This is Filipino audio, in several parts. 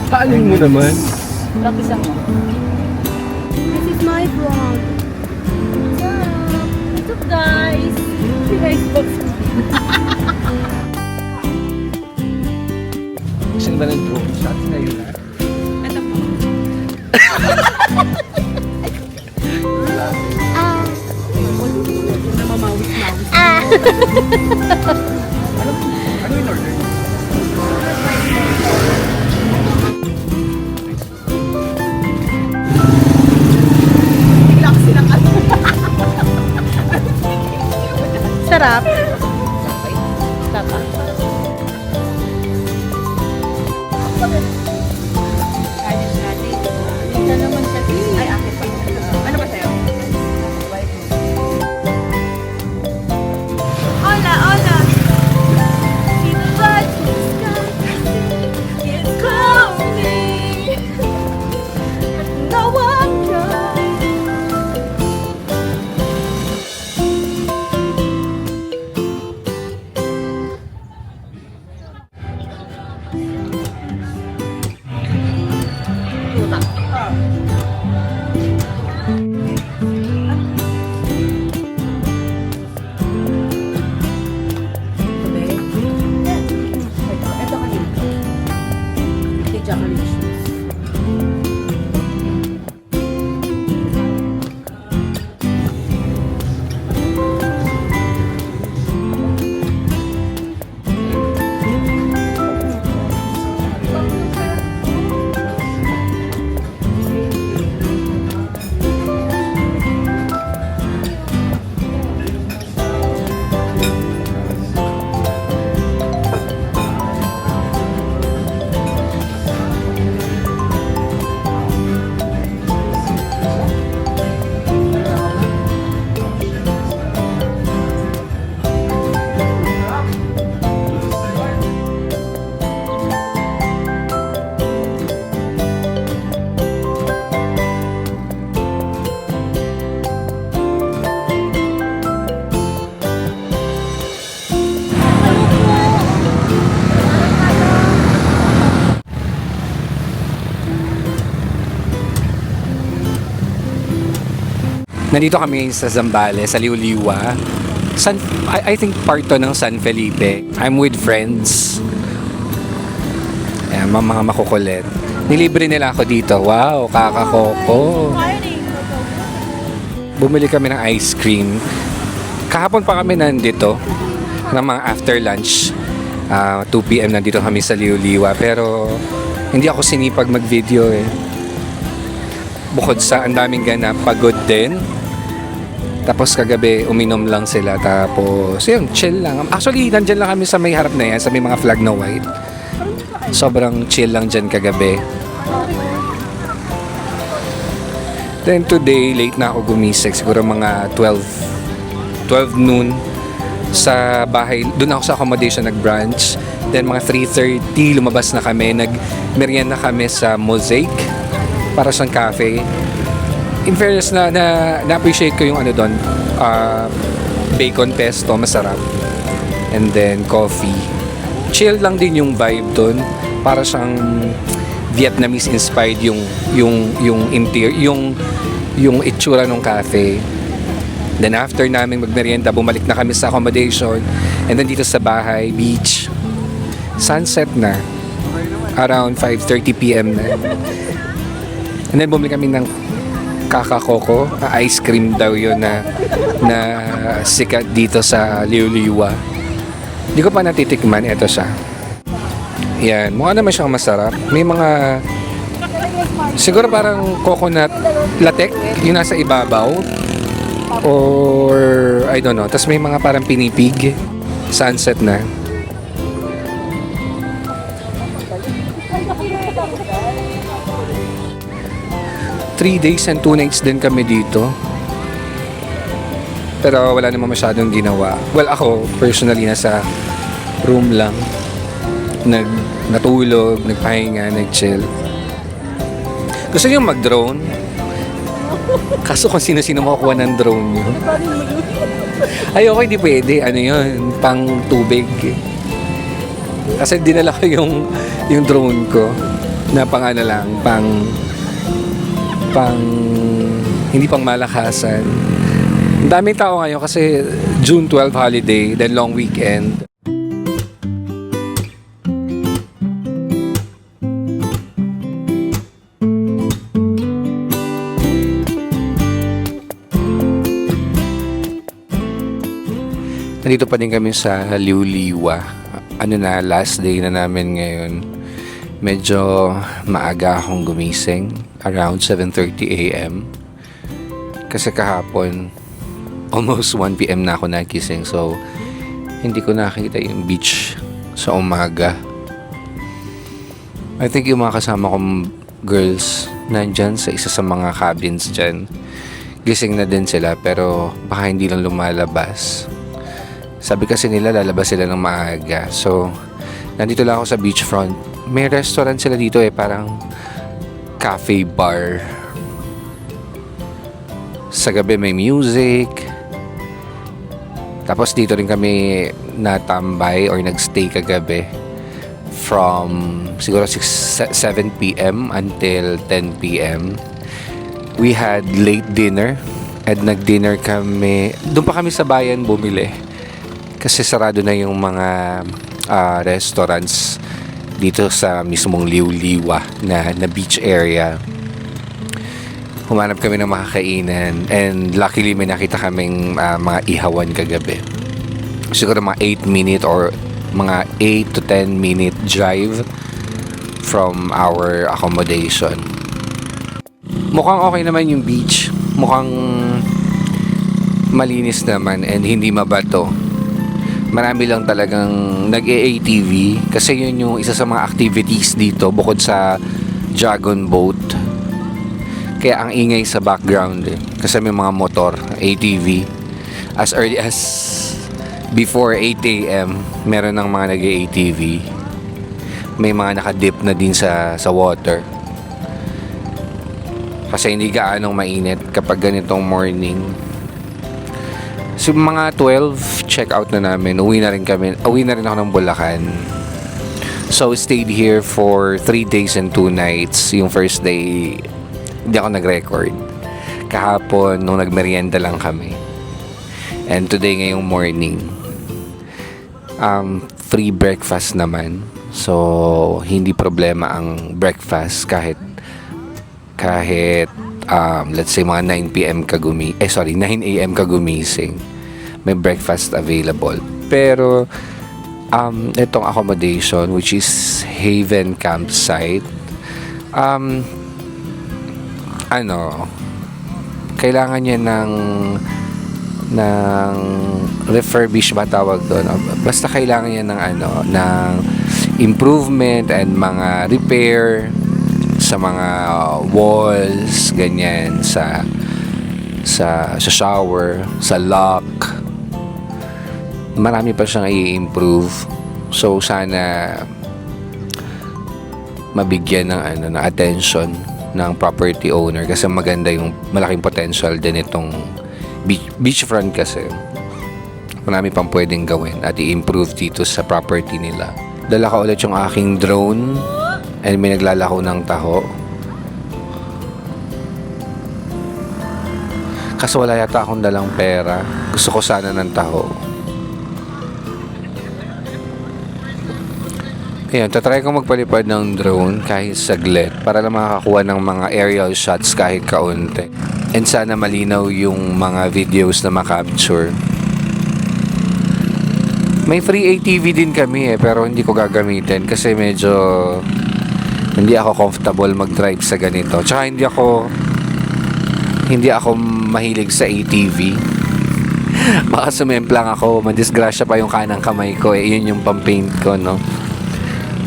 Paanin mo naman. Practice mo. This is my vlog. What's up, guys? Guys, Saan ba ng drone shots na yun? ito po. Namamawis-mawis. Ano yung order? Bigla kasi ng ano. Sarap. Tama. Ayos natin. Ito naman kasi. Ay, akin pa. Ano ba sa'yo? Hola, hola. See the birds in the sky. It's coming. No one knows. Ito kanina. Ito Japanese shoes. Nandito kami sa Zambales, sa Liuliwa. I think part to ng San Felipe. I'm with friends. Ayan, mga makukulit. Nilibre nila ako dito. Wow, kakakoko. Bumili kami ng ice cream. Kahapon pa kami nandito ng mga after lunch. 2 p.m. nandito kami sa Liuliwa. Pero hindi ako sinipag mag-video eh. Bukod sa ang daming ganap, pagod din. Tapos kagabi, uminom lang sila. Tapos, yun, chill lang. Actually, nandyan lang kami sa may harap na yan, sa may mga flag na white. Sobrang chill lang dyan kagabi. Then today, late na ako gumising. Siguro mga 12 noon sa bahay. Doon ako sa accommodation nag-brunch. Then mga 3:30, lumabas na kami. Nag-merienda kami sa Mosaic para sa cafe. In fairness, na-appreciate ko yung ano doon, bacon pesto, masarap. And then coffee. Chill lang din yung vibe doon. Para siyang Vietnamese inspired yung interior, yung itsura ng cafe. Then after namin magmerienda, bumalik na kami sa accommodation. And then dito sa bahay, beach. Sunset na. Around 5:30 p.m. na. And then bumili kami ng kakakoko, ice cream daw yun na sikat dito sa Liuliwa. Hindi ko pa natitikman, ito siya. Yan, mukha naman siyang masarap. May mga, siguro parang coconut latek, yung nasa ibabaw. Or, I don't know. Tapos may mga parang pinipig. Sunset na. Three days and 2 nights din kami dito. Pero wala naman masyadong ginawa. Well, ako, personally, nasa room lang. Natulog, nagpahinga, nag-chill. Gusto niyo mag-drone? Kaso kung sino-sino makakuha ng drone nyo. Ayoko, hindi pwede. Ano yun? Pang tubig. Kasi dinala ko yung drone ko. na pang ano lang, pang hindi pang malakasan. Ang daming tao ngayon kasi June 12 holiday, then long weekend. Nandito pa din kami sa Liuliwa. Ano na, last day na namin ngayon. Medyo maaga akong gumising. Around 7:30 a.m. Kasi kahapon, almost 1 p.m. na ako nagising. So, hindi ko nakita yung beach sa umaga. I think yung mga kasama kong girls nandyan sa isa sa mga cabins dyan. Gising na din sila pero baka hindi lang lumalabas. Sabi kasi nila lalabas sila ng maaga. So, nandito lang ako sa beachfront. May restaurant sila dito parang cafe bar. Sa gabi may music. Tapos dito rin kami natambay or nagstay kagabi from siguro 7 p.m. until 10 p.m. We had late dinner at nag-dinner kami. Doon pa kami sa bayan bumili. Kasi sarado na yung mga restaurants dito sa mismong Liuliwa na beach area. Humanap kami ng makakainan and luckily may nakita kaming mga ihawan kagabi. Siguro mga 8-minute or mga 8 to 10 minute drive from our accommodation. Mukhang okay naman yung beach. Mukhang malinis naman and hindi mabato. Marami lang talagang nag-AATV kasi yun yung isa sa mga activities dito bukod sa dragon boat. Kaya ang ingay sa background kasi may mga motor, ATV. As early as before 8 a.m. meron ng mga nag-AATV. May mga nakadip na din sa water. Kasi hindi gaanong mainit kapag ganitong morning. So mga 12, check out na namin. Uwi na rin ako ng Bulacan. So stayed here for 3 days and 2 nights. Yung first day, hindi ako nag-record. Kahapon, nung nagmerienda lang kami. And today, ngayong morning, free breakfast naman. So, hindi problema ang breakfast kahit let's say mga 9 a.m. ka gumising. May breakfast available. Pero itong accommodation which is Haven Campsite, kailangan niya ng refurbish ba tawag doon? Basta kailangan niya ng improvement and mga repair sa mga walls, ganyan, sa shower, sa lock. Marami pa siyang i-improve. So sana mabigyan ng attention ng property owner kasi maganda yung malaking potential din itong beachfront kasi. Marami pang pwedeng gawin at i-improve dito sa property nila. Dala ko ulit yung aking drone. And may naglalako ng taho. Kaso wala yata akong dalang pera. Gusto ko sana ng taho. Ayan, tatry ko magpalipad ng drone kahit saglit para lang makakakuha ng mga aerial shots kahit kaunti. And sana malinaw yung mga videos na makapture. May free ATV din kami pero hindi ko gagamitin kasi medyo hindi ako comfortable mag-drive sa ganito. Tsaka hindi ako mahilig sa ATV. Baka sumemplang ako, madisgrasya pa yung kanang kamay ko. Yun yung pang-paint ko, no?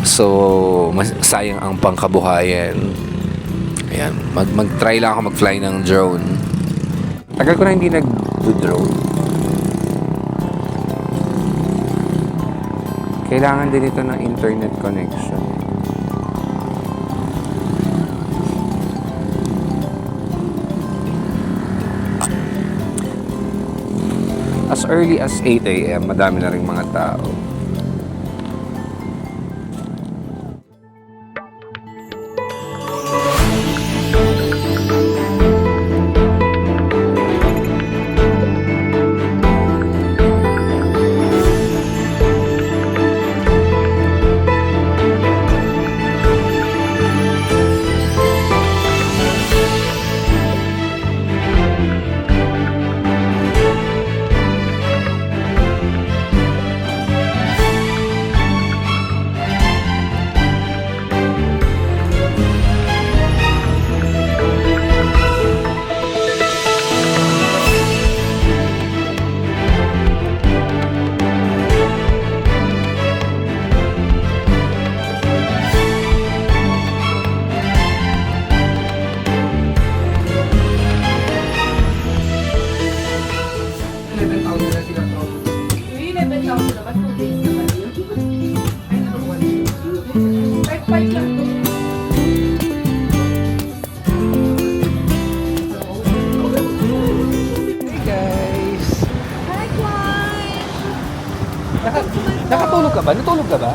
So, sayang ang pangkabuhayan. Ayan, mag-try lang ako mag-fly ng drone. Tagal ko na hindi nag-drone. Kailangan din ito ng internet connection. As early as 8 a.m., madami na rin mga tao. ka ba? Natulog ka ba?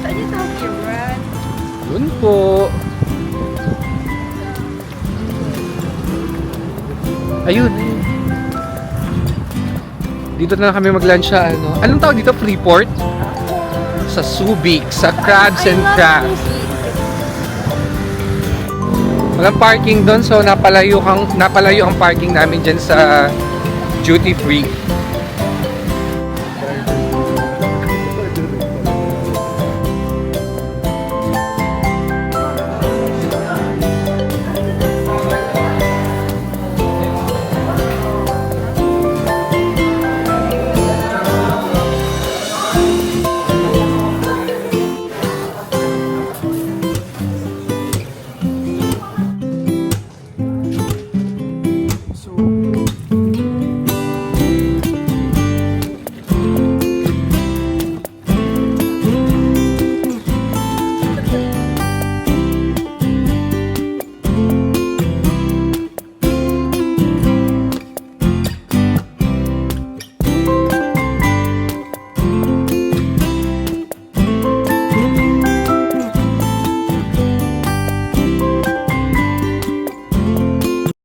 Saan yung Tokyo Run? Yun po. Ayun. Dito na lang kami mag-lunch sa ano. Anong tawag dito? Freeport? Sa Subic, sa Crabs and Crabs. Walang parking doon, so napalayo ang parking namin dyan sa duty free.